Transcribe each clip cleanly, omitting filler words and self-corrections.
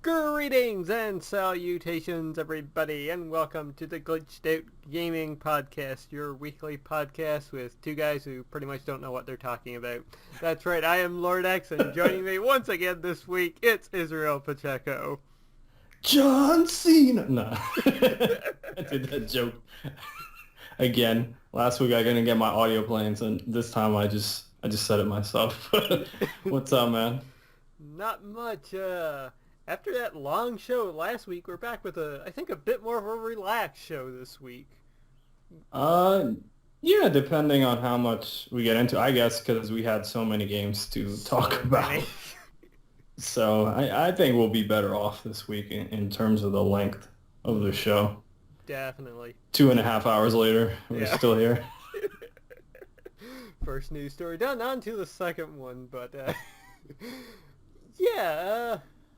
Greetings and salutations, everybody, and welcome to the Glitched Out Gaming Podcast, your weekly podcast with two guys who pretty much don't know what they're talking about. That's right, I am Lord X, and joining me once again this week, it's Israel Pacheco. John Cena. No, I did that joke again. Last week I couldn't get my audio playing, so this time I just said it myself. What's up, man? Not much. After that long show last week, we're back with I think a bit more of a relaxed show this week. Yeah, depending on how much we get into, I guess, because we had so many games to talk about. So I think we'll be better off this week in terms of the length of the show. Definitely. 2.5 hours later, we're still here. First news story done. On to the second one, but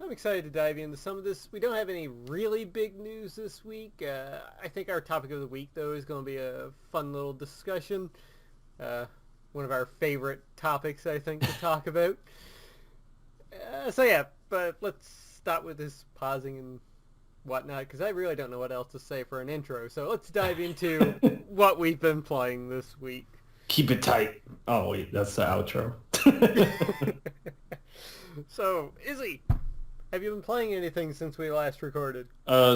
I'm excited to dive into some of this. We don't have any really big news this week. I think our topic of the week, though, is going to be a fun little discussion. One of our favorite topics, I think, to talk about. But let's start with this pausing and whatnot, because I really don't know what else to say for an intro. So let's dive into what we've been playing this week. Keep it tight. Oh, wait, that's the outro. So, Izzy, have you been playing anything since we last recorded?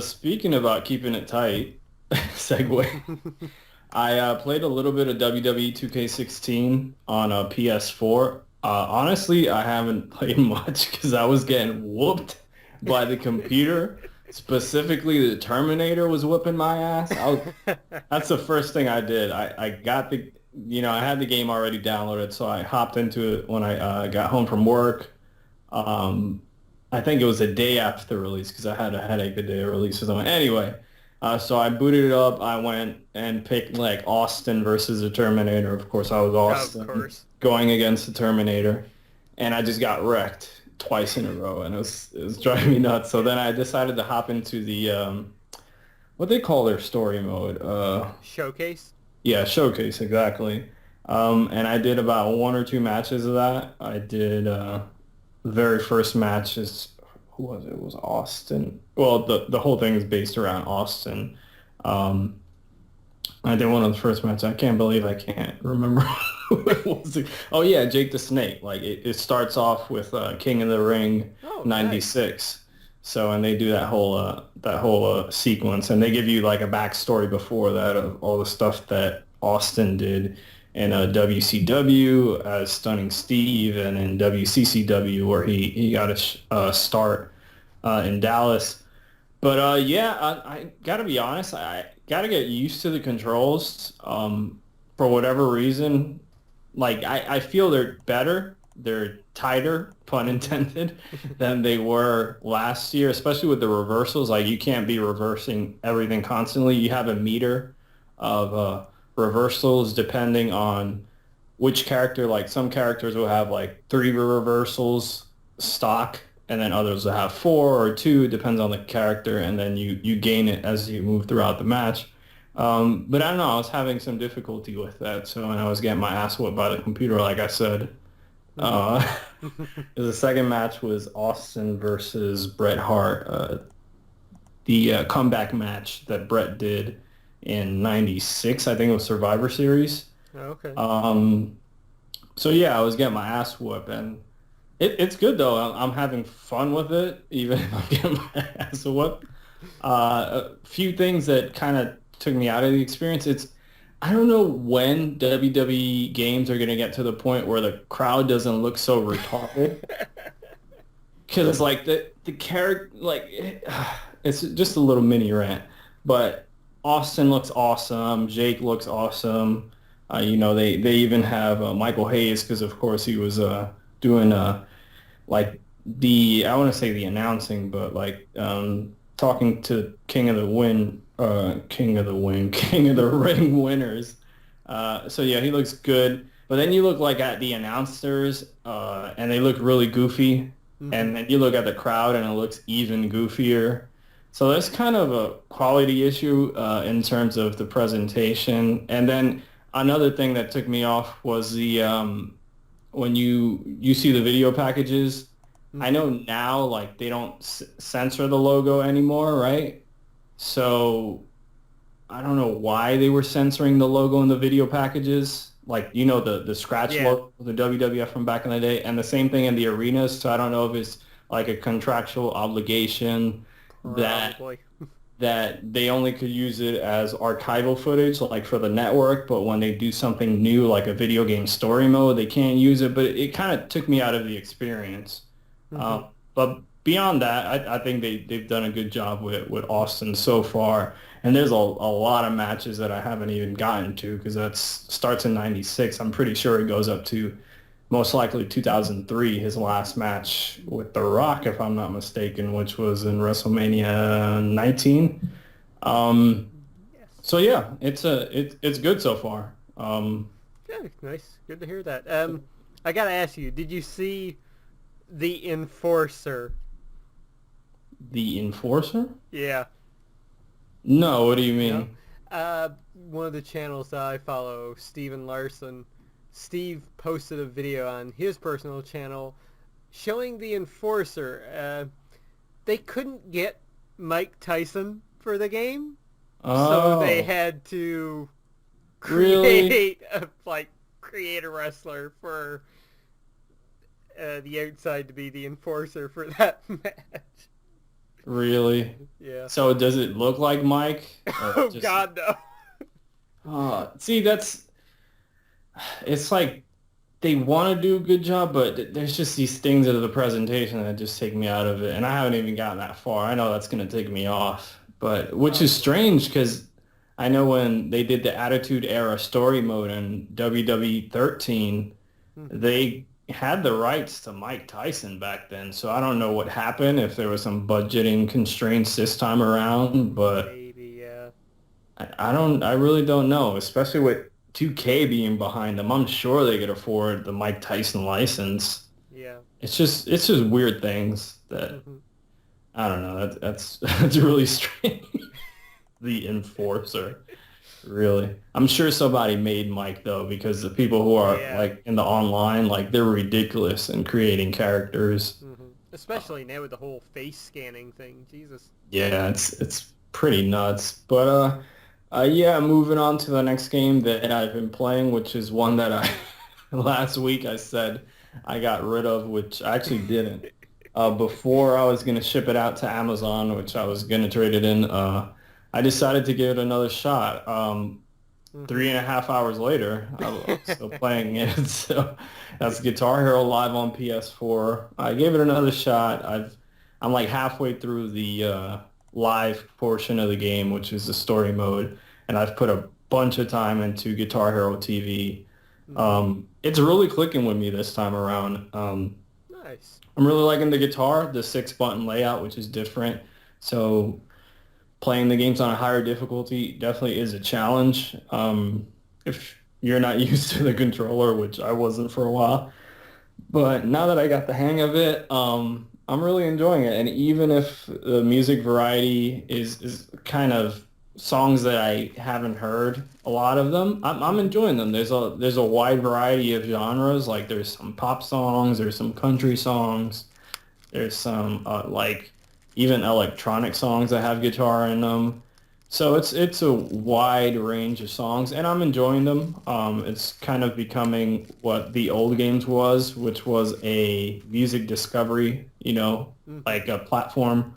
Speaking about keeping it tight, segue. I played a little bit of WWE 2K16 on a PS4. Honestly, I haven't played much because I was getting whooped by the computer. Specifically, the Terminator was whooping my ass. That's the first thing I did. I got I had the game already downloaded, so I hopped into it when I got home from work. I think it was a day after release because I had a headache the day of release or something. Anyway, so I booted it up. I went and picked like Austin versus the Terminator. Of course, I was Austin going against the Terminator, and I just got wrecked twice in a row, and it was driving me nuts. So then I decided to hop into the what they call their story mode. Showcase? Yeah, showcase, exactly. And I did about 1 or 2 matches of that. I did the very first match who was it? It was Austin. Well, the whole thing is based around Austin. I did one of the first matches. I can't believe I can't remember who it was. Oh yeah, Jake the Snake. Like it starts off with King of the Ring 96. Nice. So and they do that whole sequence, and they give you like a backstory before that of all the stuff that Austin did in WCW as Stunning Steve, and in WCCW where he got a start in Dallas. But I gotta be honest, I gotta get used to the controls. For whatever reason, like I feel they're better. They're tighter, pun intended, than they were last year, especially with the reversals. Like you can't be reversing everything constantly. You have a meter of reversals depending on which character. Like some characters will have like 3 reversals stock, and then others will have 4 or 2, depends on the character, and then you gain it as you move throughout the match. But I don't know, I was having some difficulty with that, so and I was getting my ass whooped by the computer, like I said. The second match was Austin versus Bret Hart, the comeback match that Bret did in '96. I think it was Survivor Series. Okay. So yeah, I was getting my ass whooped, and it's good though. I'm having fun with it, even if I'm getting my ass whooped. A few things that kind of took me out of the experience. I don't know when WWE games are going to get to the point where the crowd doesn't look so retarded. Because like the character, like it's just a little mini rant, but Austin looks awesome. Jake looks awesome. They even have Michael Hayes, because of course he was doing like I want to say the announcing, but like talking to King of the Ring winners. So yeah, he looks good. But then you look like at the announcers, and they look really goofy. Mm-hmm. And then you look at the crowd, and it looks even goofier. So that's kind of a quality issue in terms of the presentation. And then another thing that took me off was the when you see the video packages, I know now, like, they don't censor the logo anymore, right? So I don't know why they were censoring the logo in the video packages. Like, you know, the scratch logo, the WWF from back in the day, and the same thing in the arenas. So I don't know if it's like a contractual obligation Probably. that they only could use it as archival footage, like for the network, but when they do something new, like a video game story mode, they can't use it. But it kind of took me out of the experience. But beyond that, I think they've done a good job with Austin so far. And there's a lot of matches that I haven't even gotten to because that starts in 96. I'm pretty sure it goes up to most likely 2003, his last match with The Rock, if I'm not mistaken, which was in WrestleMania 19. So yeah, it's good so far. Yeah, nice. Good to hear that. I gotta ask you, did you see The Enforcer? The Enforcer? Yeah. No, what do you mean? One of the channels that I follow, Steven Larson, Steve posted a video on his personal channel showing The Enforcer. They couldn't get Mike Tyson for the game, so they had to create create a wrestler for the outside to be the enforcer for that match. Really? Yeah. So does it look like Mike? Oh God, no. See, it's like they want to do a good job, but there's just these things of the presentation that just take me out of it, and I haven't even gotten that far. I know that's going to take me off, but which is strange because I know when they did the Attitude Era story mode in WWE 13, they had the rights to Mike Tyson back then, so I don't know what happened, if there was some budgeting constraints this time around, but maybe, yeah. I really don't know, especially with 2K being behind them. I'm sure they could afford the Mike Tyson license. Yeah. It's just weird things that I don't know. That's really strange. The Enforcer. Really. I'm sure somebody made Mike though, because the people who are like in the online, like they're ridiculous in creating characters. Especially now with the whole face scanning thing. Jesus. Yeah, it's pretty nuts. But yeah, moving on to the next game that I've been playing, which is one that I last week I said I got rid of, which I actually didn't. Before I was going to ship it out to Amazon, which I was going to trade it in, I decided to give it another shot. 3.5 hours later, I was still playing it. So that's Guitar Hero Live on PS4. I gave it another shot. I'm like halfway through the live portion of the game, which is the story mode, and I've put a bunch of time into Guitar Hero TV. It's really clicking with me this time around. Nice. I'm really liking the guitar, the 6-button layout, which is different. So playing the games on a higher difficulty definitely is a challenge. If you're not used to the controller, which I wasn't for a while. But now that I got the hang of it, I'm really enjoying it. And even if the music variety is kind of songs that I haven't heard, a lot of them, I'm enjoying them. There's a wide variety of genres. Like there's some pop songs, there's some country songs, there's some like even electronic songs that have guitar in them. So it's a wide range of songs, and I'm enjoying them. It's kind of becoming what the old games was, which was a music discovery, like a platform.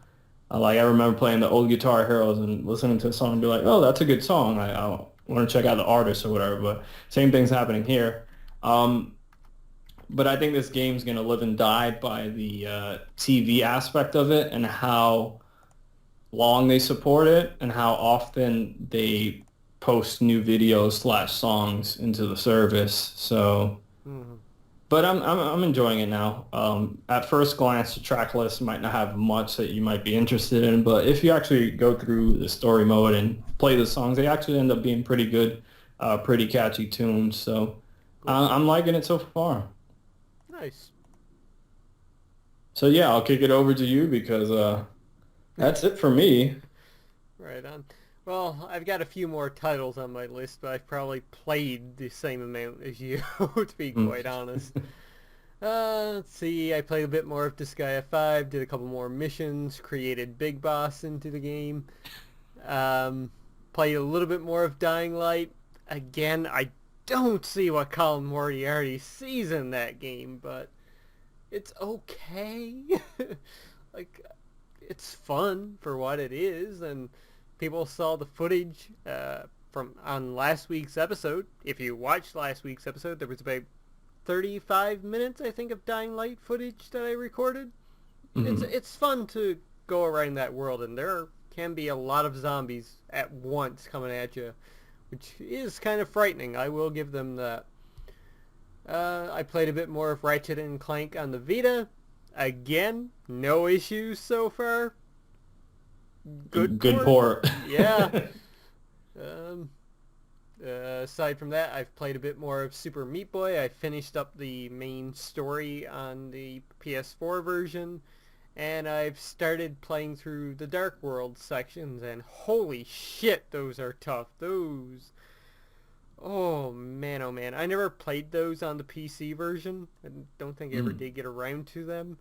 Like I remember playing the old Guitar Heroes and listening to a song and be like, oh, that's a good song. I want to check out the artist or whatever. But same thing's happening here. But I think this game's going to live and die by the TV aspect of it and how long they support it and how often they post new videos / songs into the service. So, but I'm enjoying it now. At first glance, the track list might not have much that you might be interested in, but if you actually go through the story mode and play the songs, they actually end up being pretty good, pretty catchy tunes. So I'm liking it so far. Nice. So yeah, I'll kick it over to you because that's it for me. Right on. Well, I've got a few more titles on my list, but I've probably played the same amount as you, to be quite honest. Let's see, I played a bit more of Disgaea 5, did a couple more missions, created Big Boss into the game. Played a little bit more of Dying Light. Again, I don't see what Colin Moriarty sees in that game, but it's okay. Like, it's fun for what it is, and people saw the footage from on last week's episode. If you watched last week's episode, there was about 35 minutes, I think, of Dying Light footage that I recorded. Mm-hmm. It's fun to go around that world, and there can be a lot of zombies at once coming at you, which is kind of frightening. I will give them that. I played a bit more of Ratchet and Clank on the Vita. Again, no issues so far. Good port. Yeah. Aside from that, I've played a bit more of Super Meat Boy. I finished up the main story on the PS4 version, and I've started playing through the Dark World sections, and holy shit, those are tough. Those... oh man, I never played those on the PC version. I don't think I ever did get around to them.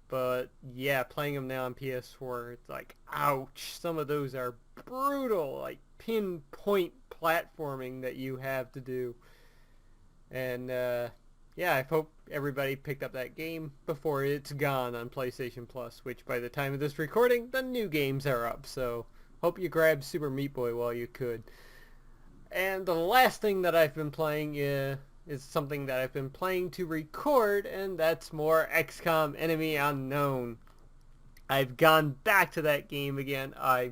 But yeah, playing them now on PS4, it's like, ouch. Some of those are brutal, like pinpoint platforming that you have to do. And yeah, I hope everybody picked up that game before it's gone on PlayStation Plus, which by the time of this recording, the new games are up. So hope you grabbed Super Meat Boy while you could. And the last thing that I've been playing is something that I've been playing to record, and that's more XCOM Enemy Unknown. I've gone back to that game again. I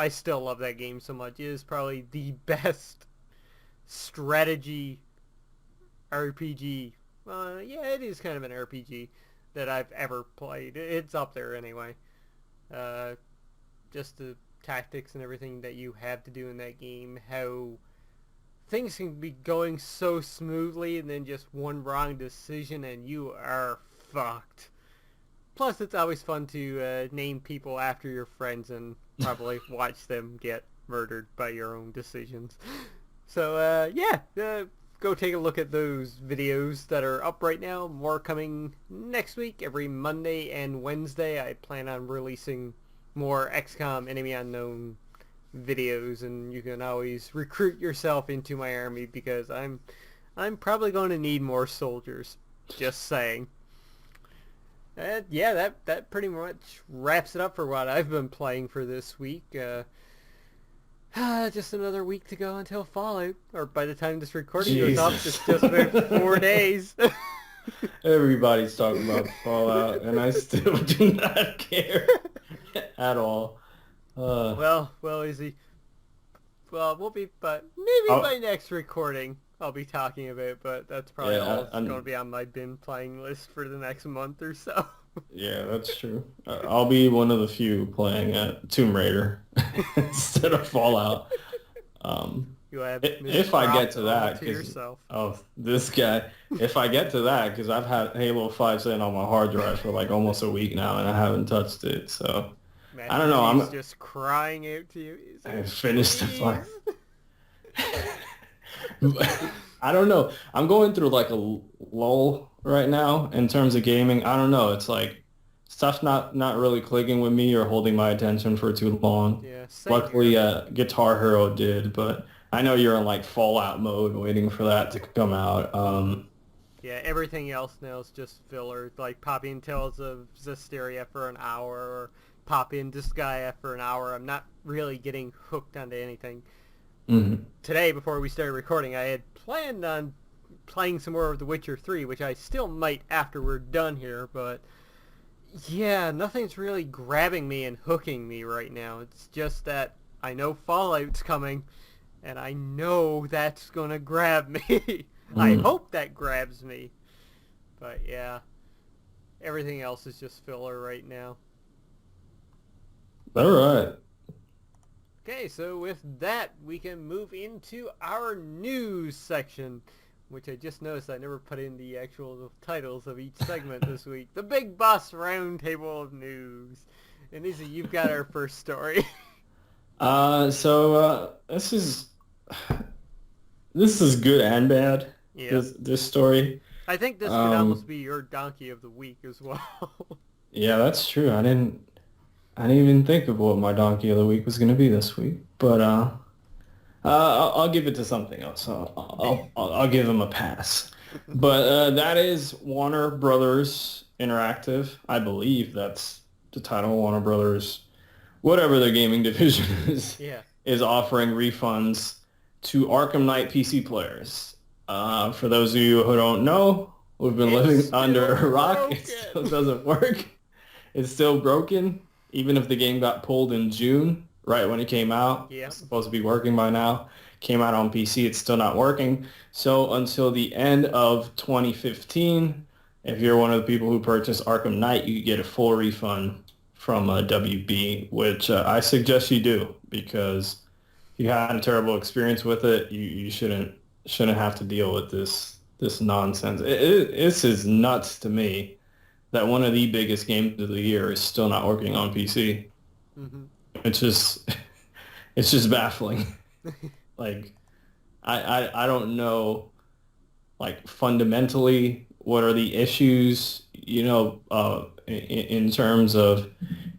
still love that game so much. It is probably the best strategy RPG. Yeah, it is kind of an RPG that I've ever played. It's up there anyway. Just the tactics and everything that you have to do in that game, how things can be going so smoothly and then just one wrong decision and you are fucked. Plus, it's always fun to name people after your friends and probably watch them get murdered by your own decisions. So, yeah, go take a look at those videos that are up right now. More coming next week. Every Monday and Wednesday, I plan on releasing more XCOM Enemy Unknown videos, and you can always recruit yourself into my army because I'm probably going to need more soldiers. Just saying. Yeah, that pretty much wraps it up for what I've been playing for this week. Just another week to go until Fallout, or by the time this recording goes up, it's just about 4 days. Everybody's talking about Fallout, and I still do not care at all. Well, Izzy. Well, we'll be, but maybe by next recording I'll be talking about, but that's probably all going to be on my bin playing list for the next month or so. Yeah, that's true. I'll be one of the few playing Tomb Raider instead of Fallout. You have if I get to that, yourself. Oh, this guy. If I get to that, because I've had Halo 5 sitting on my hard drive for like almost a week now, and I haven't touched it, so... Man, I don't know. I'm just crying out to you. I finished the fight. I don't know. I'm going through like a lull right now in terms of gaming. I don't know. It's like stuff not really clicking with me or holding my attention for too long. Yeah. Luckily, Guitar Hero did, but I know you're in like Fallout mode, waiting for that to come out. Yeah, everything else now is just filler, like popping Tales of Zestiria for an hour or pop in Disgaea for an hour. I'm not really getting hooked onto anything. Mm-hmm. Today, before we started recording, I had planned on playing some more of The Witcher 3, which I still might after we're done here, but yeah, nothing's really grabbing me and hooking me right now. It's just that I know Fallout's coming, and I know that's gonna grab me. I hope that grabs me. But yeah, everything else is just filler right now. All right. Okay, so with that, we can move into our news section, which I just noticed I never put in the actual titles of each segment this week. The Big Boss Roundtable of News. And Izzy, you've got our first story. So this is good and bad. Yeah. This story. I think this could almost be your donkey of the week as well. Yeah, that's true. I didn't even think of what my donkey of the week was going to be this week, but I'll give it to something else. I'll give him a pass. But that is Warner Brothers Interactive. I believe that's the title. Warner Brothers, whatever their gaming division is, is offering refunds to Arkham Knight PC players. For those of you who don't know, we've been living under a rock. It still doesn't work. It's still broken, even if the game got pulled in June, right when it came out. Yeah. It's supposed to be working by now. Came out on PC, it's still not working. So until the end of 2015, if you're one of the people who purchased Arkham Knight, you get a full refund from WB, which I suggest you do, because if you had a terrible experience with it, you shouldn't have to deal with this nonsense. This is nuts to me that one of the biggest games of the year is still not working on PC. Mm-hmm. It's just baffling. Like, I don't know, like, fundamentally, what are the issues, in terms of,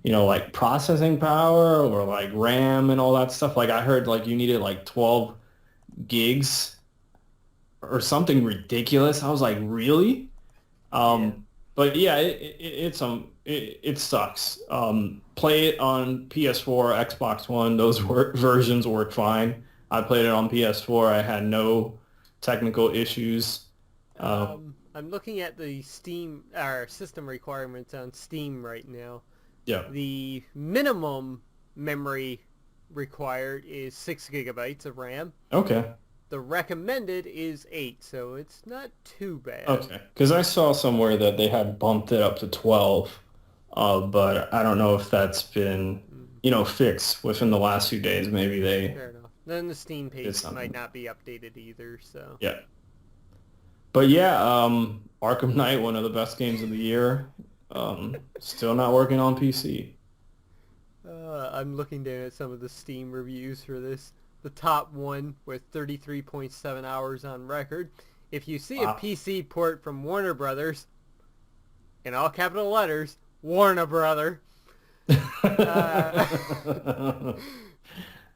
like, processing power or, like, RAM and all that stuff. Like, I heard, like, you needed, like, 12 gigs or something ridiculous. I was like, really? But yeah, it sucks. Play it on PS4, Xbox One. Those versions work fine. I played it on PS4. I had no technical issues. I'm looking at the Steam system requirements on Steam right now. Yeah. The minimum memory required is 6 gigabytes of RAM. Okay. The recommended is 8, so it's not too bad. Okay, because I saw somewhere that they had bumped it up to 12, but I don't know if that's been, fixed within the last few days. Maybe they... Fair enough. Then the Steam page might not be updated either, so... Yeah. But yeah, Arkham Knight, one of the best games of the year, still not working on PC. I'm looking down at some of the Steam reviews for this. The top one with 33.7 hours on record. If you see a PC port from Warner Brothers, in all capital letters, Warner Brother.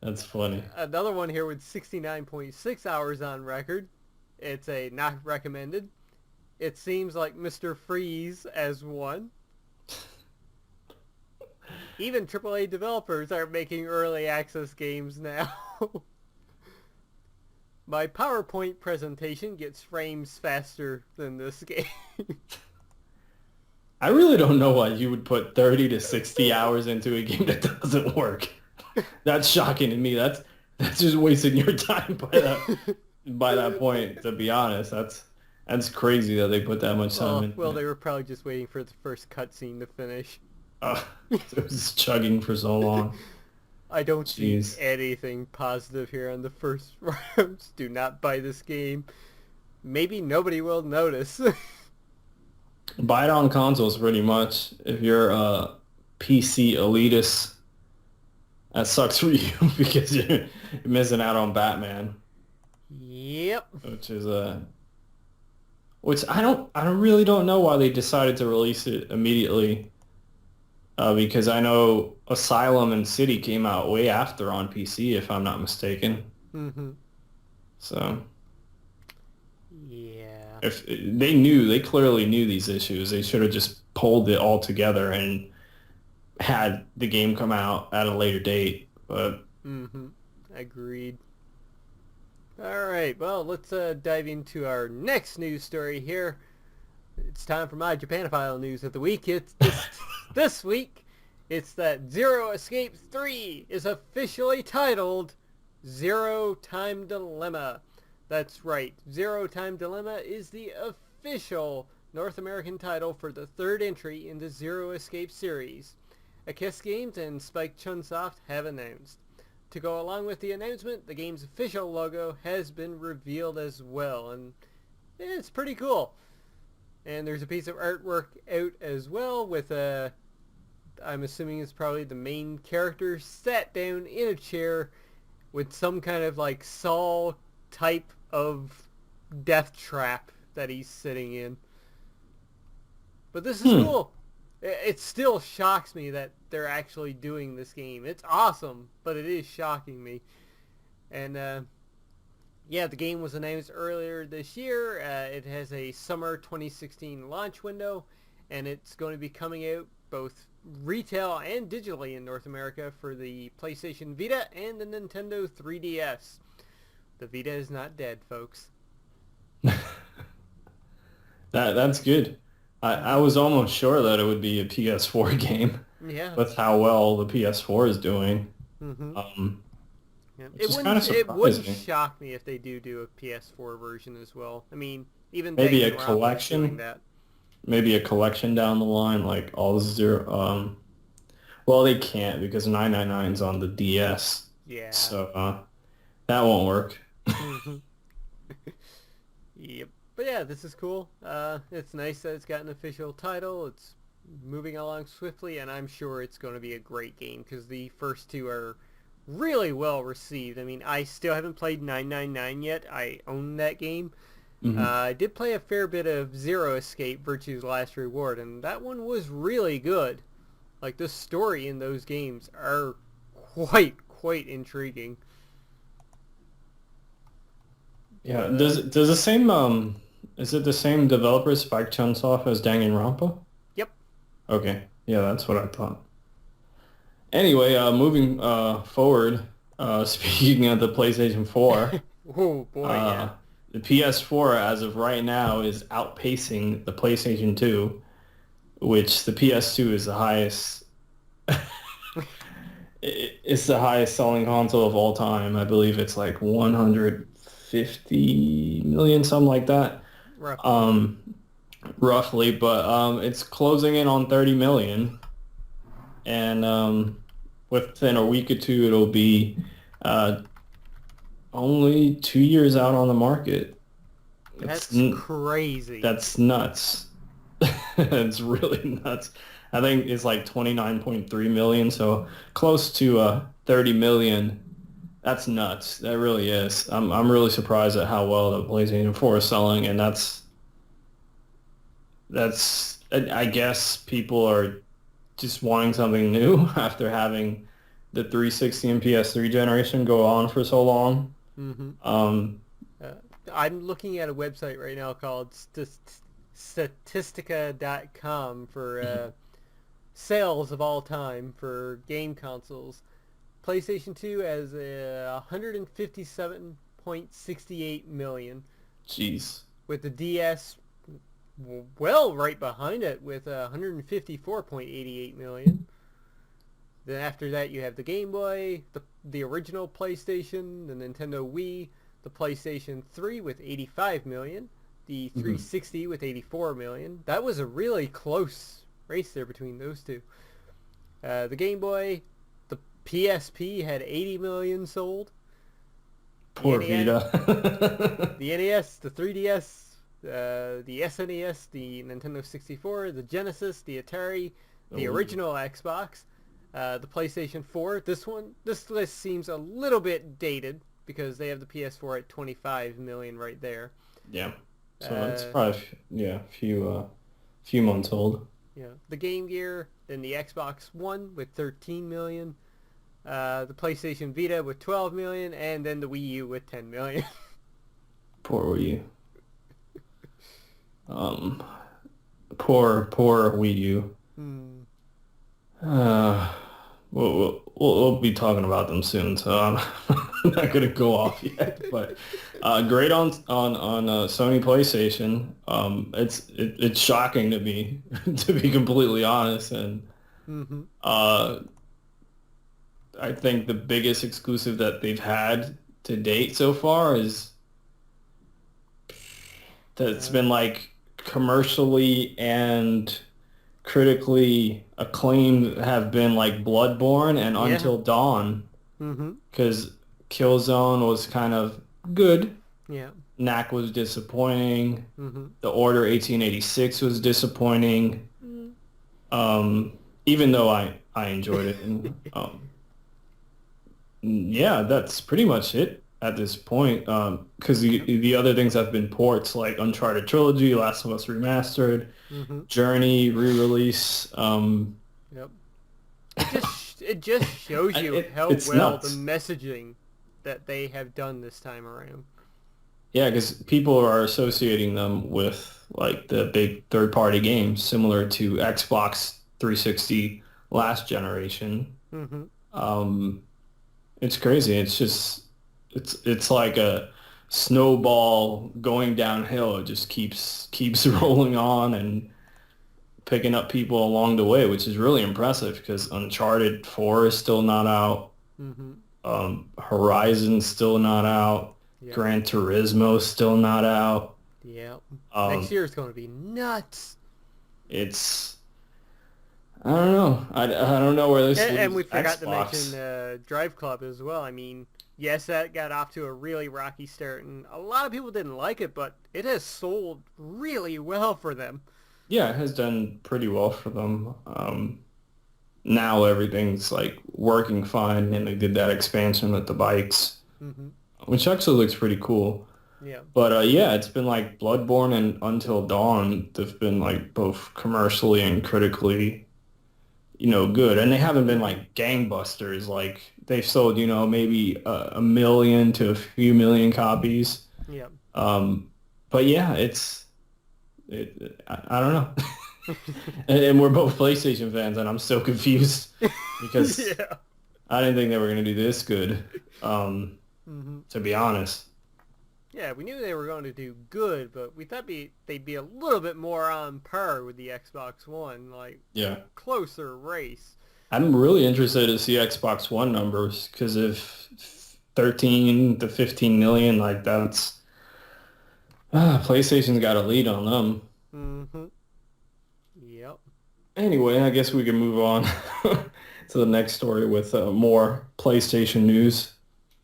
That's funny. Another one here with 69.6 hours on record. It's a not recommended. It seems like Mr. Freeze as one. Even AAA developers are making early access games now. My PowerPoint presentation gets frames faster than this game. I really don't know why you would put 30 to 60 hours into a game that doesn't work. That's shocking to me. That's just wasting your time by that point, to be honest. That's crazy that they put that much time in. Well, they were probably just waiting for the first cutscene to finish. It was chugging for so long. I don't see anything positive here on the first rounds. Do not buy this game. Maybe nobody will notice. Buy it on consoles, pretty much. If you're a PC elitist, that sucks for you because you're missing out on Batman. Yep. Which I really don't know why they decided to release it immediately. Because I know Asylum and City came out way after on PC, if I'm not mistaken. Mm-hmm. So, yeah. If they clearly knew these issues. They should have just pulled it all together and had the game come out at a later date. But agreed. All right. Well, let's dive into our next news story here. It's time for my Japanophile news of the week. It's this week. It's that Zero Escape 3 is officially titled Zero Time Dilemma. That's right. Zero Time Dilemma is the official North American title for the third entry in the Zero Escape series. Akiss Games and Spike Chunsoft have announced. To go along with the announcement, the game's official logo has been revealed as well, and it's pretty cool. And there's a piece of artwork out as well with I'm assuming it's probably the main character sat down in a chair with some kind of like Saw type of death trap that he's sitting in. But this is cool. It still shocks me that they're actually doing this game. It's awesome, but it is shocking me. And yeah, the game was announced earlier this year. It has a summer 2016 launch window, and it's going to be coming out both retail and digitally in North America for the PlayStation Vita and the Nintendo 3DS. The Vita is not dead, folks. That's good. I was almost sure that it would be a PS4 game. Yeah. With how well the PS4 is doing. Mm-hmm. Yeah. It wouldn't shock me if they do a PS4 version as well. I mean, even maybe a collection. Maybe a collection down the line, like all zero. Well, they can't because 999's on the DS. Yeah. So that won't work. Mm-hmm. Yep. But yeah, this is cool. It's nice that it's got an official title. It's moving along swiftly, and I'm sure it's going to be a great game because the first two are really well received. I mean, I still haven't played 999 yet. I own that game. Mm-hmm. I did play a fair bit of Zero Escape, Virtue's Last Reward, and that one was really good. Like, the story in those games are quite intriguing. Yeah, does the same is it the same developer, Spike Chunsoft, as Danganronpa? Yep. Okay, yeah, that's what I thought. Anyway, moving forward, speaking of the PlayStation 4, oh boy, yeah. The PS4 as of right now is outpacing the PlayStation 2, which the PS2 is the highest. It's the highest selling console of all time. I believe it's like 150 million, something like that. Roughly, but it's closing in on 30 million, and within a week or two, it'll be only 2 years out on the market. That's crazy. That's nuts. It's really nuts. I think it's like 29.3 million, so close to 30 million. That's nuts. That really is. I'm really surprised at how well the PlayStation 4 is selling, and that's I guess people are just wanting something new after having the 360 and PS3 generation go on for so long. Mm-hmm. I'm looking at a website right now called Statistica.com for sales of all time for game consoles. PlayStation 2 has 157.68 million. Jeez. With the DS well right behind it with 154.88 million. Then after that you have the Game Boy, the original PlayStation, the Nintendo Wii, the PlayStation 3 with 85 million, the 360 with 84 million. That was a really close race there between those two. The Game Boy, the PSP had 80 million sold. Poor Vita. The NES, the 3DS, the SNES, the Nintendo 64, the Genesis, the Atari, the original Xbox, the PlayStation 4. This list seems a little bit dated because they have the PS4 at 25 million right there. Yeah. So that's probably a few months old. Yeah. The Game Gear, then the Xbox One with 13 million, the PlayStation Vita with 12 million, and then the Wii U with 10 million. Poor Wii U. Poor Wii U. We'll be talking about them soon, so I'm not gonna go off yet. But great on Sony PlayStation. It's shocking to me, to be completely honest, and I think the biggest exclusive that they've had to date so far is that it's been like commercially and critically acclaimed have been like Bloodborne and Until Dawn, because Killzone was kind of good. Yeah. Knack was disappointing. The Order 1886 was disappointing. Even though I enjoyed it. And, yeah, that's pretty much it at this point, because the other things have been ports like Uncharted Trilogy, Last of Us Remastered, Journey re-release. Yep. It just shows you how it's well nuts. the messaging that they have done this time around. Yeah, because people are associating them with like the big third-party games similar to Xbox 360 last generation. It's crazy. It's just it's like a snowball going downhill. It just keeps rolling on and picking up people along the way, which is really impressive because Uncharted 4 is still not out. Horizon's still not out. Yep. Gran Turismo's still not out. Yeah. Next year is going to be nuts. It's I don't know. I don't know where this leaves and we forgot Xbox. to mention Drive Club as well. I mean, yes, that got off to a really rocky start, and a lot of people didn't like it, but it has sold really well for them. Yeah, it has done pretty well for them. Now everything's like working fine, and they did that expansion with the bikes, which actually looks pretty cool. Yeah. But yeah, it's been like Bloodborne and Until Dawn. They've been like both commercially and critically, good, and they haven't been like gangbusters. Like they've sold, maybe a million to a few million copies. Yeah. But yeah, I don't know. And we're both PlayStation fans, and I'm so confused because I didn't think they were going to do this good, to be honest. Yeah, we knew they were going to do good, but we thought they'd be a little bit more on par with the Xbox One, like closer race. I'm really interested to see Xbox One numbers, because if 13 to 15 million, like that's... PlayStation's got a lead on them. Yep. Anyway, I guess we can move on to the next story with more PlayStation news.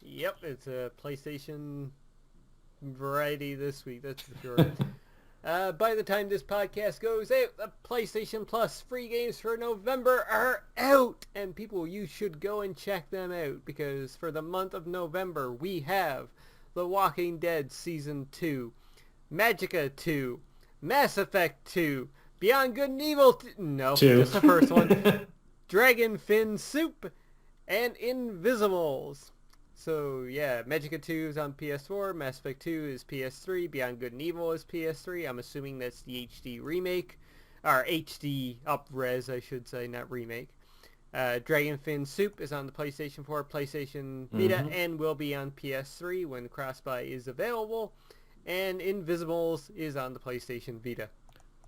Yep, it's a PlayStation variety this week, that's for sure. By the time this podcast goes out, the PlayStation Plus free games for November are out, and people, you should go and check them out, because for the month of November we have The Walking Dead Season 2, Magica 2, Mass Effect 2, Beyond Good and Evil... No, 2. Just the first one. Dragon Fin Soup, and Invisibles. So, yeah, Magica 2 is on PS4, Mass Effect 2 is PS3, Beyond Good and Evil is PS3. I'm assuming that's the HD remake, or HD up-res, I should say, not remake. Dragon Fin Soup is on the PlayStation 4, PlayStation Vita, and will be on PS3 when cross-buy is available. And Invisibles is on the PlayStation Vita.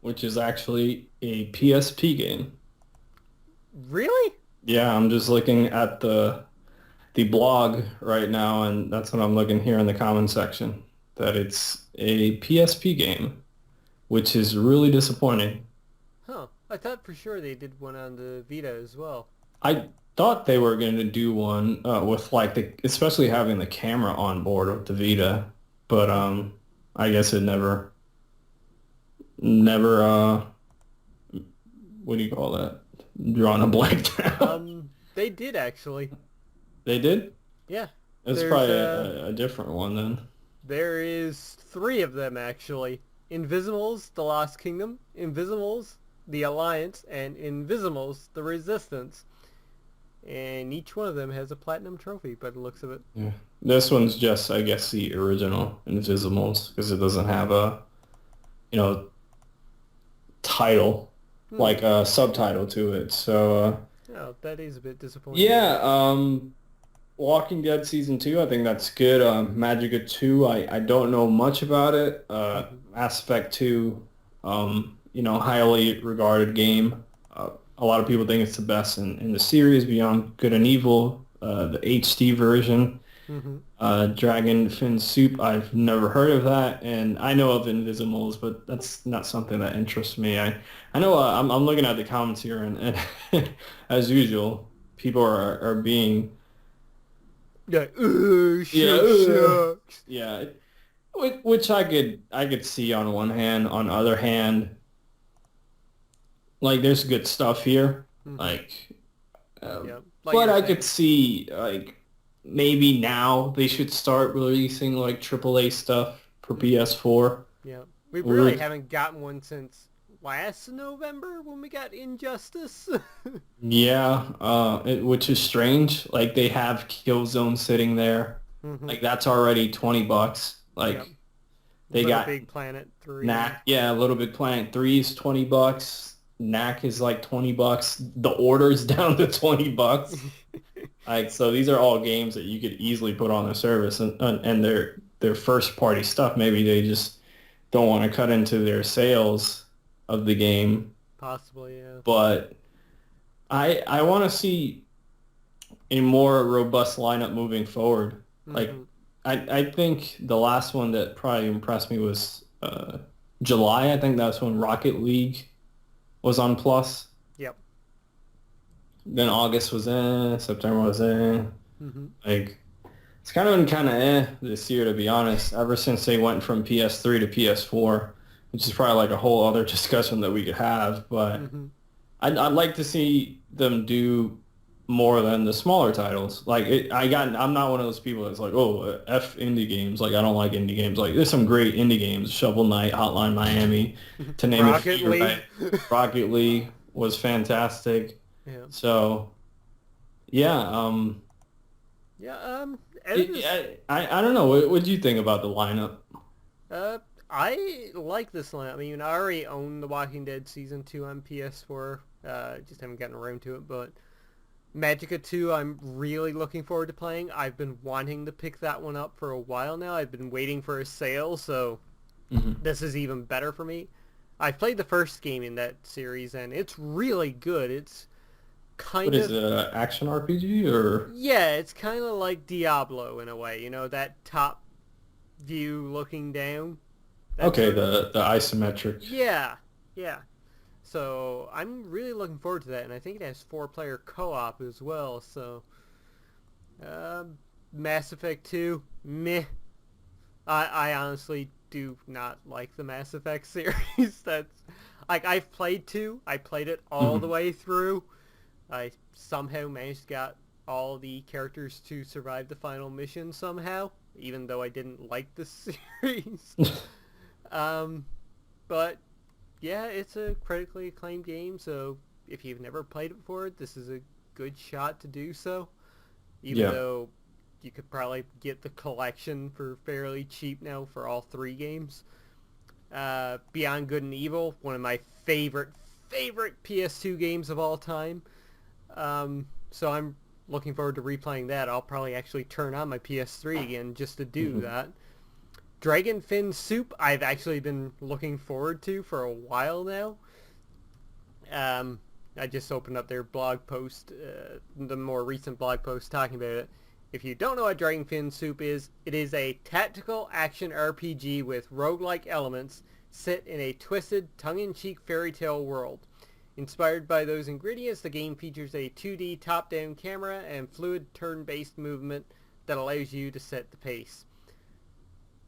Which is actually a PSP game. Really? Yeah, I'm just looking at the blog right now, and that's what I'm looking here in the comment section, that it's a PSP game, which is really disappointing. Huh. I thought for sure they did one on the Vita as well. I thought they were going to do one with like especially having the camera on board with the Vita, but I guess it never what do you call that? Drawing a blank down. They did actually. They did? Yeah. It's probably a different one then. There is 3 of them actually. Invisibles, The Lost Kingdom, Invisibles, The Alliance, and Invisibles, The Resistance. And each one of them has a platinum trophy by the looks of it. Yeah. This one's just, I guess, the original Invisibles, because it doesn't have a, title, like a subtitle to it. So, oh, that is a bit disappointing. Yeah, Walking Dead Season 2, I think that's good. Magica 2, I don't know much about it. Mass Effect 2, highly regarded game. A lot of people think it's the best in the series, Beyond Good and Evil, the HD version. Dragon Fin Soup, I've never heard of that, and I know of Invisibles, but that's not something that interests me. I know I'm looking at the comments here, and as usual, people are being shucks. Yeah, which I could see on one hand. On the other hand, like there's good stuff here, but I could see like maybe now they should start releasing like AAA stuff for PS4. Yeah. We really haven't gotten one since last November when we got Injustice. Yeah, which is strange. Like they have Killzone sitting there. Mm-hmm. Like that's already $20. Like Yep. they Little got Big Planet 3. Knack. Yeah, Little Big Planet 3 is $20. Knack is like $20. The Order's down to $20. Like so, these are all games that you could easily put on the service, and they're first party stuff. Maybe they just don't want to cut into their sales of the game. Possibly, yeah. But I want to see a more robust lineup moving forward. Like I think the last one that probably impressed me was July. I think that's when Rocket League was on Plus. Yep. Then August was September was Like it's kind of been this year, to be honest, ever since they went from PS3 to PS4, which is probably like a whole other discussion that we could have. But I'd like to see them do more than the smaller titles. Like I'm not one of those people that's like, oh, F indie games. Like I don't like indie games. Like there's some great indie games, Shovel Knight, Hotline Miami, to name a few. Right? Rocket League was fantastic. Yeah. So, yeah. I don't know. What do you think about the lineup? I like this lineup. I mean, I already own The Walking Dead Season 2 on PS4. Just haven't gotten around to it, but Magicka 2 I'm really looking forward to playing. I've been wanting to pick that one up for a while now. I've been waiting for a sale, so this is even better for me. I played the first game in that series, and it's really good. It's kind of... What is it, an action RPG, or...? Yeah, it's kind of like Diablo in a way. You know, that top view looking down. Okay, the isometric. Yeah. So I'm really looking forward to that, and I think it has 4-player co-op as well. So Mass Effect 2, meh. I honestly do not like the Mass Effect series. That's like I've played 2. I played it all the way through. I somehow managed to get all the characters to survive the final mission somehow, even though I didn't like the series. But yeah, it's a critically acclaimed game, so if you've never played it before, this is a good shot to do so. Even though you could probably get the collection for fairly cheap now for all 3 games. Beyond Good and Evil, one of my favorite PS2 games of all time. So I'm looking forward to replaying that. I'll probably actually turn on my PS3 again just to do that. Dragon Fin Soup, I've actually been looking forward to for a while now. I just opened up their blog post, the more recent blog post talking about it. If you don't know what Dragon Fin Soup is, it is a tactical action RPG with roguelike elements set in a twisted, tongue-in-cheek fairy tale world. Inspired by those ingredients, the game features a 2D top-down camera and fluid turn-based movement that allows you to set the pace.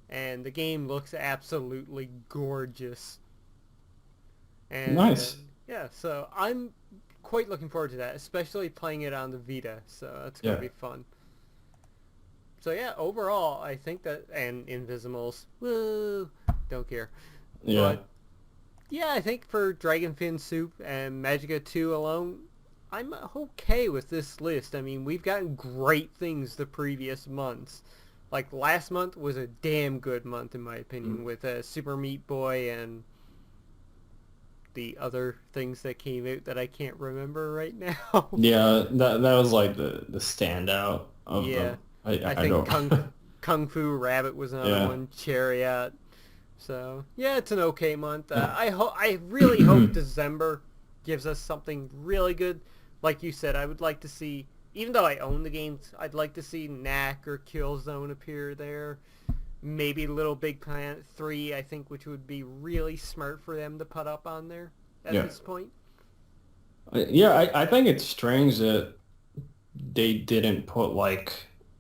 And the game looks absolutely gorgeous. And, nice. Yeah, so I'm quite looking forward to that, especially playing it on the Vita. So that's going to be fun. So yeah, overall, I think that... And Invisimals. Woo! Don't care. Yeah. But, yeah, I think for Dragon Fin Soup and Magicka 2 alone, I'm okay with this list. I mean, we've gotten great things the previous months. Like, last month was a damn good month, in my opinion, with Super Meat Boy and the other things that came out that I can't remember right now. Yeah, that was like the standout of them. I think Kung Fu Rabbit was another one, Chariot. So, yeah, it's an okay month. I really hope December gives us something really good. Like you said, I would like to see... Even though I own the games, I'd like to see Knack or Killzone appear there. Maybe Little Big Planet 3, I think, which would be really smart for them to put up on there at this point. Yeah, I think it's strange that they didn't put, like,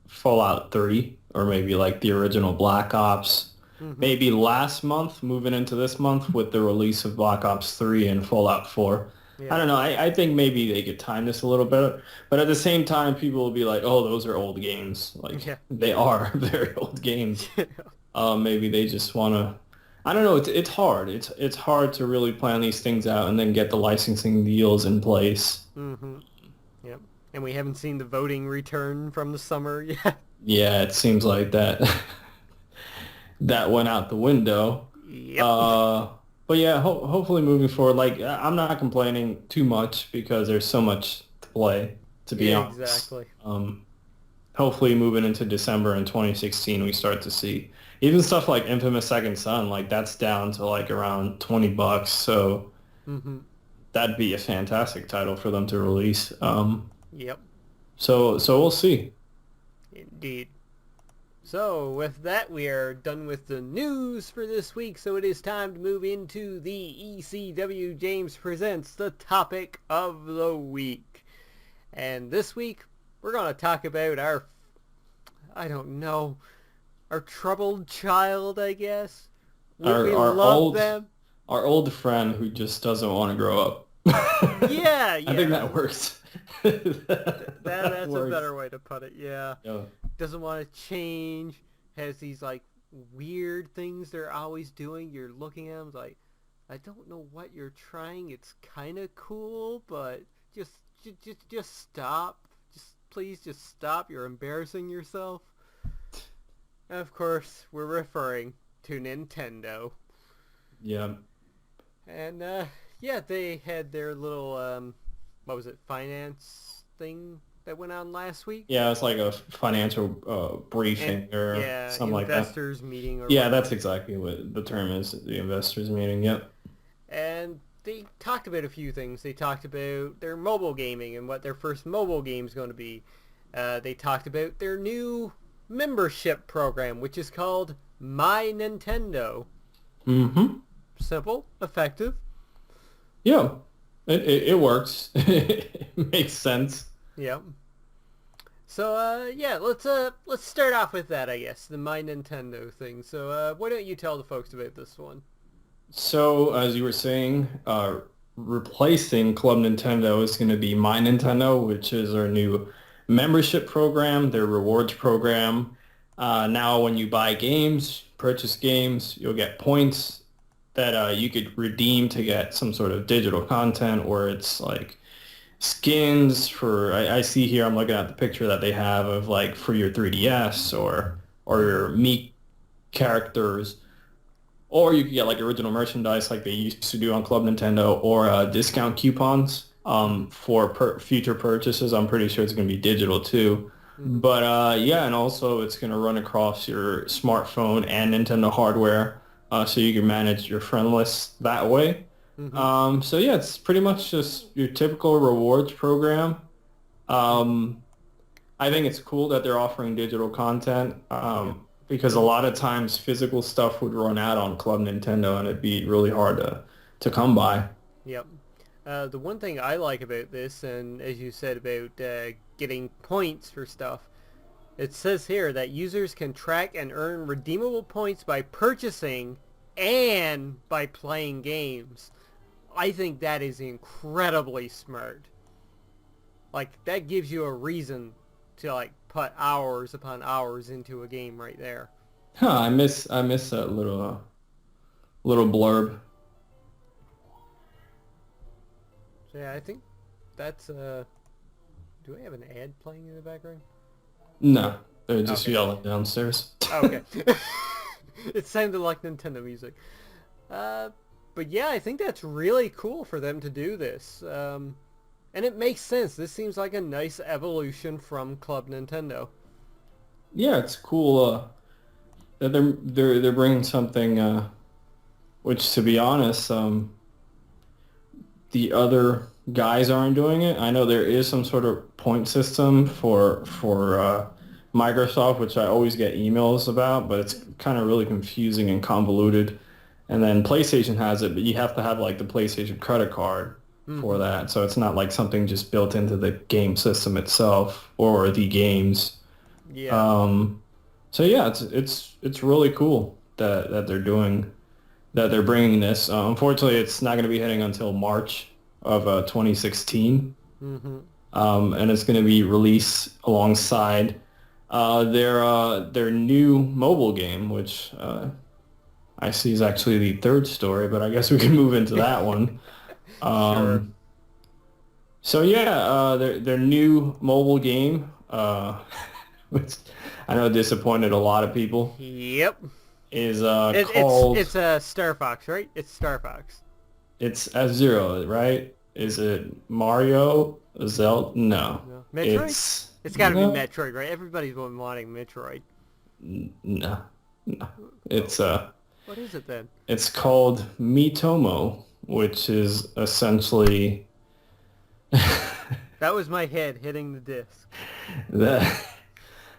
Fallout 3 or maybe, like, the original Black Ops. Maybe last month, moving into this month with the release of Black Ops 3 and Fallout 4. Yeah. I don't know. I think maybe they could time this a little better, but at the same time, people will be like, "Oh, those are old games." Like Yeah. they are very old games. Maybe they just want to. I don't know. It's hard. It's hard to really plan these things out and then get the licensing deals in place. Mm-hmm. Yep. And we haven't seen the voting return from the summer yet. Yeah, it seems like that that went out the window. Yep. Uh, but yeah, hopefully moving forward, like I'm not complaining too much because there's so much to play, to be Yeah, honest. exactly. Hopefully moving into December in 2016, we start to see even stuff like Infamous Second Son, like that's down to like around $20. So Mm-hmm. that'd be a fantastic title for them to release. Yep. So we'll see. Indeed. So, with that, we are done with the news for this week, so it is time to move into the ECW James Presents the topic of the week. And this week, we're going to talk about our troubled child, I guess. We love them. Our old friend who just doesn't want to grow up. Yeah. I think that works. That's works. A better way to put it, yeah. Doesn't want to change, has these like weird things they're always doing. You're looking at them like, I don't know what you're trying. It's kind of cool, but just stop. Please just stop. You're embarrassing yourself. And of course, we're referring to Nintendo. Yeah. And yeah, they had their little finance thing that went on last week? Yeah, it's like a financial briefing or something like that. Investors meeting. Or whatever. That's exactly what the term is, the investors meeting, yep. And they talked about a few things. They talked about their mobile gaming and what their first mobile game is going to be. They talked about their new membership program, which is called My Nintendo. Mm-hmm. Simple, effective. Yeah, it works. It makes sense. Yep. So, yeah, let's start off with that, I guess, the My Nintendo thing. So, why don't you tell the folks about this one? So, as you were saying, replacing Club Nintendo is going to be My Nintendo, which is our new membership program, their rewards program. Now, when you buy games, purchase games, you'll get points that you could redeem to get some sort of digital content, or it's like skins for, I see here, I'm looking at the picture that they have of like for your 3DS or your Mii characters, or you could get like original merchandise like they used to do on Club Nintendo, or discount coupons for future purchases. I'm pretty sure it's going to be digital too. But yeah, and also it's going to run across your smartphone and Nintendo hardware, so you can manage your friend list that way. Mm-hmm. So yeah, it's pretty much just your typical rewards program. I think it's cool that they're offering digital content, because a lot of times physical stuff would run out on Club Nintendo and it'd be really hard to come by. Yep. The one thing I like about this, and as you said about getting points for stuff, it says here that users can track and earn redeemable points by purchasing and by playing games. I think that is incredibly smart. Like, that gives you a reason to, like, put hours upon hours into a game right there. Huh, I miss that little blurb. So yeah, I think that's do I have an ad playing in the background? No, they're just yelling downstairs. Okay. It sounded like Nintendo music. But yeah, I think that's really cool for them to do this. And it makes sense. This seems like a nice evolution from Club Nintendo. Yeah, it's cool that they're bringing something which, to be honest, the other guys aren't doing it. I know there is some sort of point system for Microsoft, which I always get emails about, but it's kind of really confusing and convoluted. And then PlayStation has it, but you have to have like the PlayStation credit card for that. So it's not like something just built into the game system itself or the games. Yeah. So yeah, it's really cool that they're bringing this. Unfortunately, it's not going to be hitting until March of 2016. Mm-hmm. And it's going to be released alongside their new mobile game, which I see is actually the third story, but I guess we can move into that one. Sure. So yeah, their new mobile game, which I know disappointed a lot of people, Yep. is It, called. it's a Star Fox, right? It's Star Fox. It's F-Zero, right? Is it Mario? Zelda? No. No. Metroid? It's It's got to be no, Metroid, right? Everybody's been wanting Metroid. no, no. Oh, It's what is it then? it's called Mitomo, which is essentially That was my head hitting the disc. the.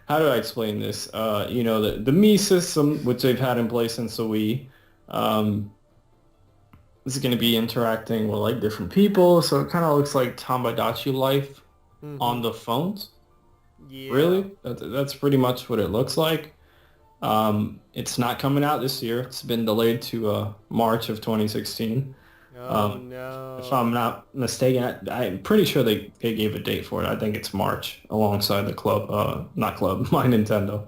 How do I explain this? The Mii system, which they've had in place since the Wii, is going to be interacting with like different people, so it kind of looks like Tamagotchi life on the phones. Yeah. Really? That's pretty much what it looks like. It's not coming out this year. It's been delayed to March of 2016. Oh, no. If I'm not mistaken, I'm pretty sure they gave a date for it. I think it's March alongside the club, not club, my Nintendo.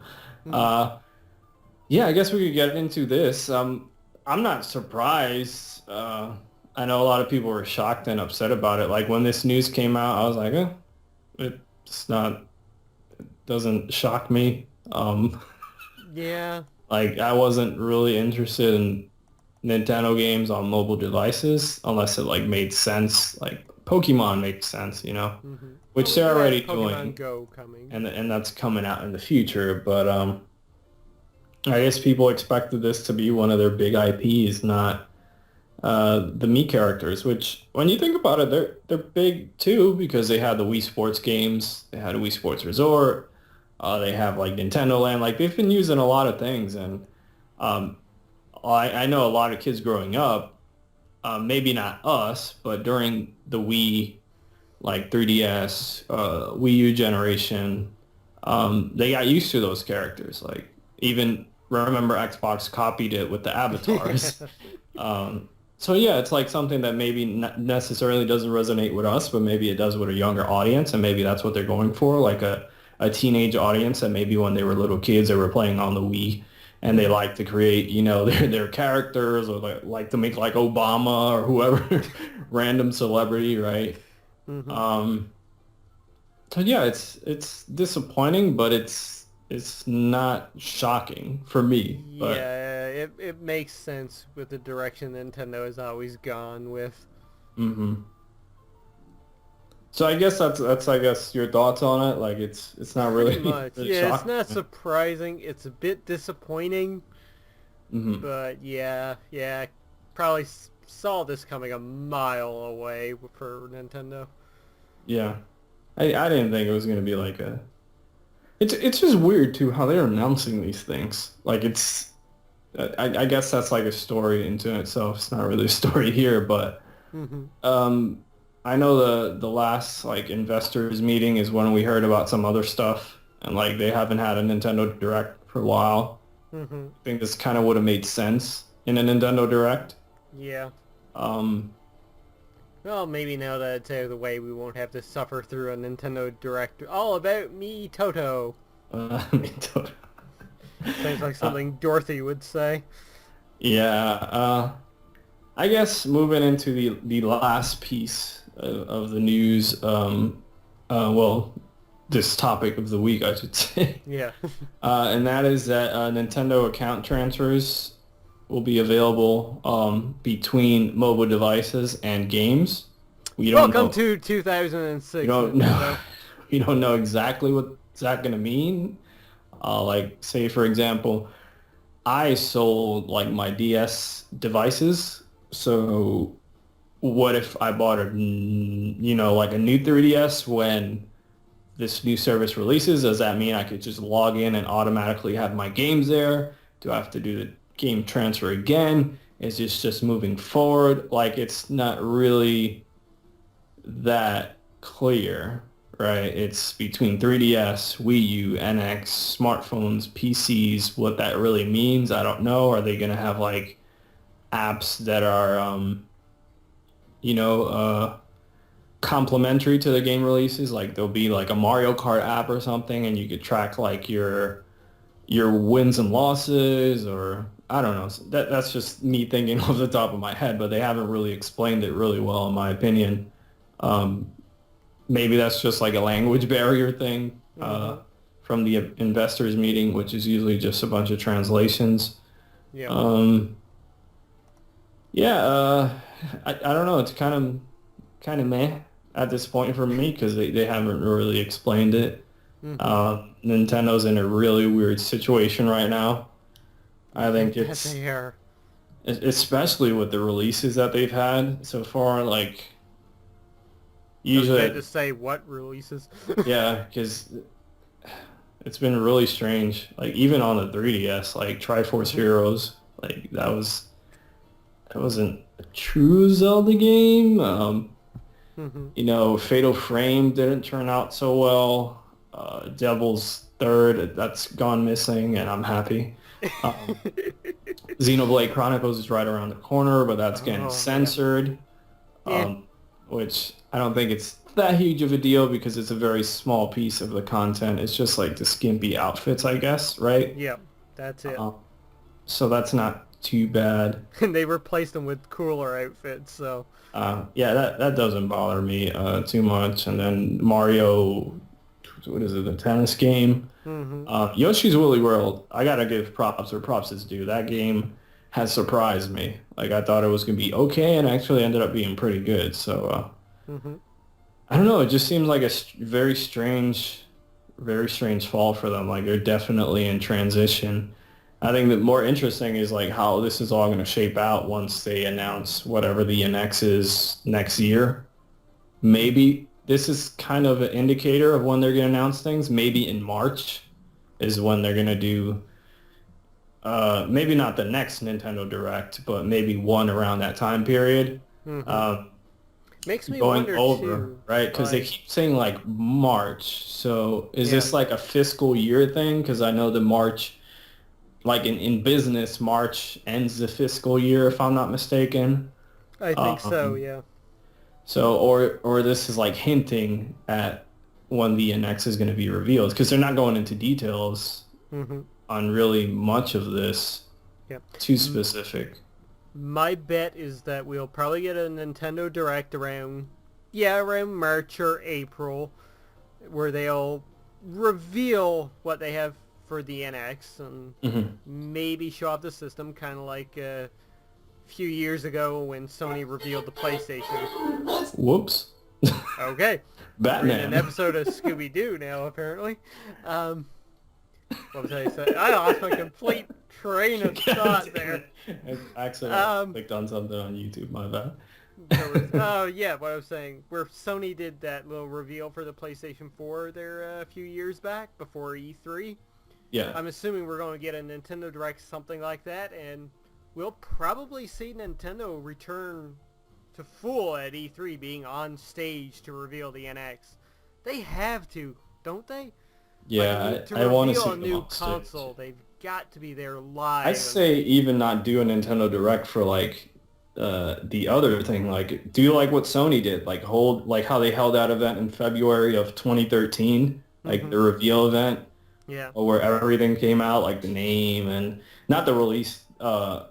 Yeah, I guess we could get into this. I'm not surprised. I know a lot of people were shocked and upset about it. Like when this news came out, I was like, it's not, it doesn't shock me. Yeah. Like I wasn't really interested in Nintendo games on mobile devices unless it like made sense. Like Pokemon makes sense, which they're already doing, Go coming, and that's coming out in the future. But I guess people expected this to be one of their big IPs, not the Mii characters. Which, when you think about it, they're big too because they had the Wii Sports games, they had a Wii Sports Resort, they have like Nintendo Land. Like they've been using a lot of things, and I know a lot of kids growing up, maybe not us, but during the Wii, like 3DS, Wii U generation, they got used to those characters. Like even remember Xbox copied it with the avatars. So yeah, it's like something that maybe not necessarily doesn't resonate with us, but maybe it does with a younger audience, and maybe that's what they're going for, like a teenage audience that maybe when they were little kids they were playing on the Wii. And they like to create, their characters, or like to make like Obama or whoever, random celebrity, right? So yeah, it's disappointing, but it's not shocking for me. But, yeah, it makes sense with the direction Nintendo has always gone with. So I guess that's I guess your thoughts on it. Like it's not really Pretty much. really Yeah, it's shocking. not surprising. It's a bit disappointing. But yeah, probably saw this coming a mile away for Nintendo. Yeah, I didn't think it was gonna be like a. It's just weird too how they're announcing these things. Like I guess that's like a story into itself. It's not really a story here, but I know the last like investors meeting is when we heard about some other stuff, and like they haven't had a Nintendo Direct for a while. I think this kind of would have made sense in a Nintendo Direct. Yeah. Well, maybe now that it's out of the way, we won't have to suffer through a Nintendo Direct all about me, Toto. Toto. Sounds like something Dorothy would say. Yeah. I guess moving into the last piece of the news, well, this topic of the week, I should say. Yeah. And that is that Nintendo account transfers will be available between mobile devices and games. Welcome to 2006. We don't know. We don't know exactly what's that going to mean. Like, say, for example, I sold like my DS devices. So what if I bought like a new 3DS when this new service releases? Does that mean I could just log in and automatically have my games there? Do I have to do the game transfer again? Is this just moving forward? Like, it's not really that clear, right? It's between 3DS, Wii U, NX, smartphones, PCs. What that really means, I don't know. Are they going to have like apps that are, complementary to the game releases. Like there'll be like a Mario Kart app or something, and you could track like your wins and losses, or I don't know. That's just me thinking off the top of my head, but they haven't really explained it really well, in my opinion. Um, Maybe that's just like a language barrier thing from the investors meeting, which is usually just a bunch of translations. Yeah. Yeah, I don't know. It's kind of meh at this point for me because they haven't really explained it. Nintendo's in a really weird situation right now. I think it's they are. especially with the releases that they've had so far. Like Usually usually, to say what releases. yeah, because it's been really strange. Like even on the 3DS, like Triforce Heroes, like that wasn't a true Zelda game. Fatal Frame didn't turn out so well. Devil's Third, that's gone missing, and I'm happy. Xenoblade Chronicles is right around the corner, but that's getting censored, which I don't think it's that huge of a deal because it's a very small piece of the content. It's just like the skimpy outfits, I guess, right? Yeah, that's it. So that's not too bad. And they replaced them with cooler outfits, so... yeah, that doesn't bother me too much. And then Mario, what is it, the tennis game? Yoshi's Woolly World, I gotta give props where props is due. That game has surprised me. Like, I thought it was gonna be okay, and actually ended up being pretty good. So, I don't know, it just seems like a very strange fall for them. Like, they're definitely in transition. I think that more interesting is like how this is all going to shape out once they announce whatever the NX is next year. Maybe this is kind of an indicator of when they're going to announce things. Maybe in March is when they're going to do, maybe not the next Nintendo Direct, but maybe one around that time period. Makes me going wonder over, too, right? Because they keep saying like March. So is this like a fiscal year thing? Because I know the March... Like in business, March ends the fiscal year, if I'm not mistaken. I think so, yeah. So, or this is like hinting at when the NX is going to be revealed, because they're not going into details on really much of this. Too specific. My bet is that we'll probably get a Nintendo Direct around March or April, where they'll reveal what they have for the NX and maybe show off the system, kind of like a few years ago when Sony revealed the PlayStation. Whoops. Okay. Batman. We're in an episode of Scooby-Doo now, apparently. What was I saying? I lost my complete train of thought there. I accidentally clicked on something on YouTube, my bad. What I was saying, where Sony did that little reveal for the PlayStation 4 there a few years back before E3. Yeah. I'm assuming we're going to get a Nintendo Direct, something like that, and we'll probably see Nintendo return to full at E3, being on stage to reveal the NX. They have to, don't they? Yeah, I want to see a new console, they've got to be there live. I'd say even not do a Nintendo Direct for like the other thing, like do like what Sony did, like how they held that event in February of 2013, like the reveal event. Yeah. Where everything came out, like the name and not the release. I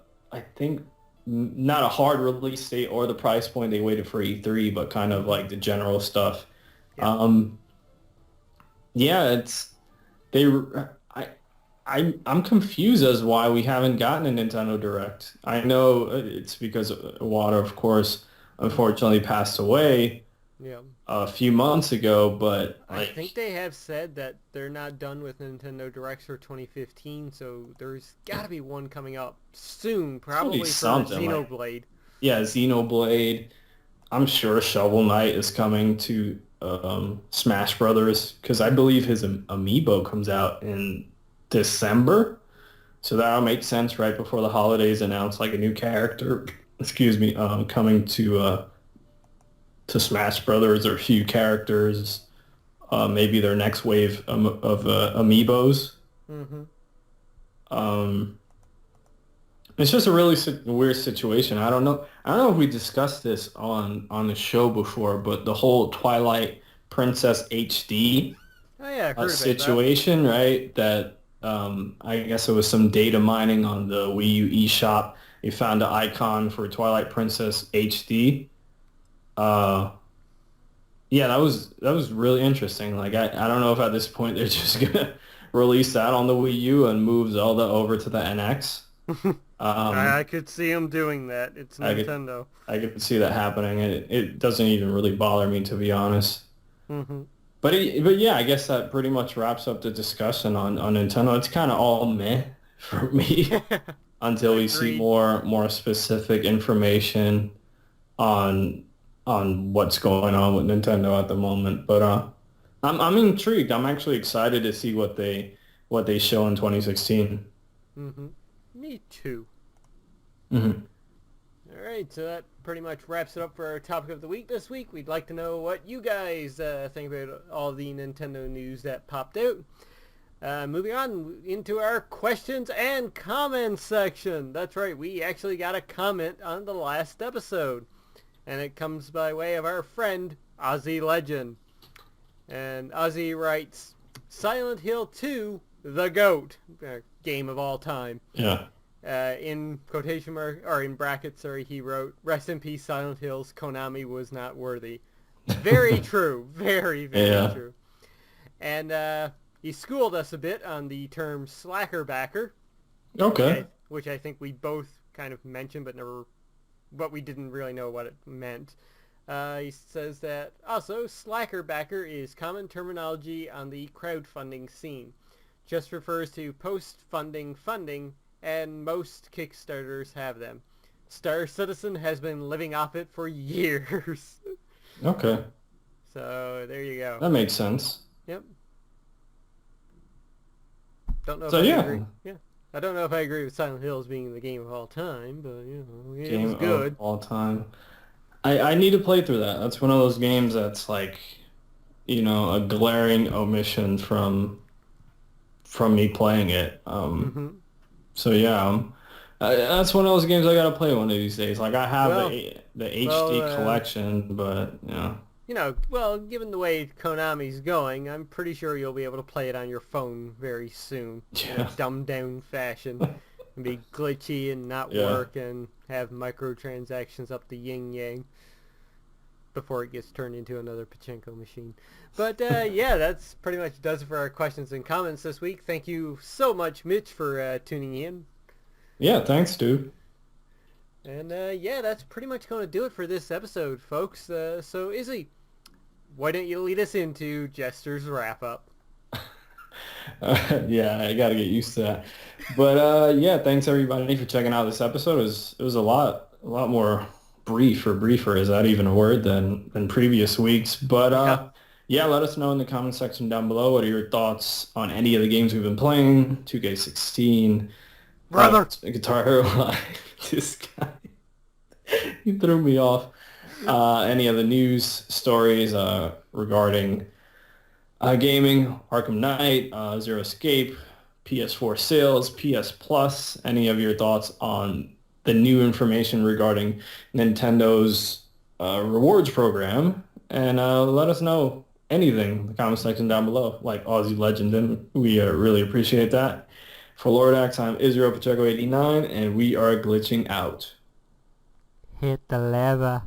think not a hard release date or the price point. They waited for E3, but kind of like the general stuff. Yeah. I'm confused as why we haven't gotten a Nintendo Direct. I know it's because Iwata, of course, unfortunately passed away. Yeah. A few months ago, but I think they have said that they're not done with Nintendo Directs for 2015, so there's got to be one coming up soon, probably for Xenoblade. Xenoblade. I'm sure Shovel Knight is coming to Smash Brothers, because I believe his amiibo comes out in December, so that'll make sense right before the holidays. Announce like a new character. Coming to Smash Brothers, or a few characters, maybe their next wave of amiibos. And It's just a really weird situation. I don't know. I don't know if we discussed this on the show before, but the whole Twilight Princess HD Oh yeah, I've heard about situation, right? That I guess it was some data mining on the Wii U eShop. They found an icon for Twilight Princess HD. Uh, yeah, that was really interesting. Like I don't know if at this point they're just gonna release that on the Wii U and move Zelda over to the NX. that. I could see them doing that. It's Nintendo. I could see that happening. It doesn't even really bother me, to be honest. Mm-hmm. But yeah, I guess that pretty much wraps up the discussion on Nintendo. It's kind of all meh for me until we see more specific information on what's going on with Nintendo at the moment. But I'm intrigued. I'm actually excited to see what they show in 2016. Mm-hmm. Me too. Mm-hmm. All right, so that pretty much wraps it up for our topic of the week this week. We'd like to know what you guys think about all the Nintendo news that popped out. Moving on into our questions and comments section. That's right, we actually got a comment on the last episode. And it comes by way of our friend, Ozzy Legend. And Ozzy writes, Silent Hill 2, the GOAT, game of all time. Yeah. In quotation mark, or in brackets, sorry, he wrote, rest in peace, Silent Hills, Konami was not worthy. Very true. Very, very true. And he schooled us a bit on the term slacker backer. Okay. Which I think we both kind of mentioned, but we didn't really know what it meant. He says that, also, slacker backer is common terminology on the crowdfunding scene. Just refers to post-funding funding, and most Kickstarters have them. Star Citizen has been living off it for years. Okay. So, there you go. That makes sense. Yep. Don't know if I agree. Yeah. I don't know if I agree with Silent Hills being the game of all time, but, it was good. Of all time. I need to play through that. That's one of those games that's like, a glaring omission from me playing it. So yeah, that's one of those games I gotta play one of these days. Like I have the HD collection, but well, given the way Konami's going, I'm pretty sure you'll be able to play it on your phone very soon in a dumbed down fashion. And be glitchy and not work and have microtransactions up the yin-yang before it gets turned into another pachinko machine. But yeah, that's pretty much does it for our questions and comments this week. Thank you so much, Mitch, for tuning in. Yeah, thanks, dude. And yeah, that's pretty much going to do it for this episode, folks. So Izzy, why don't you lead us into Jester's wrap-up? Yeah, I got to get used to that. But yeah, thanks everybody for checking out this episode. It was a lot more briefer, is that even a word, than previous weeks. But yeah, let us know in the comment section down below. What are your thoughts on any of the games we've been playing? 2K16, Brother, Guitar Hero Live. This guy, he threw me off. Any of the news stories regarding gaming, Arkham Knight, Zero Escape, PS4 sales, PS Plus, any of your thoughts on the new information regarding Nintendo's rewards program, and let us know anything in the comment section down below, like Aussie Legend, and we really appreciate that. For Lordax, I'm Israel Pacheco 89, and we are glitching out. Hit the lever.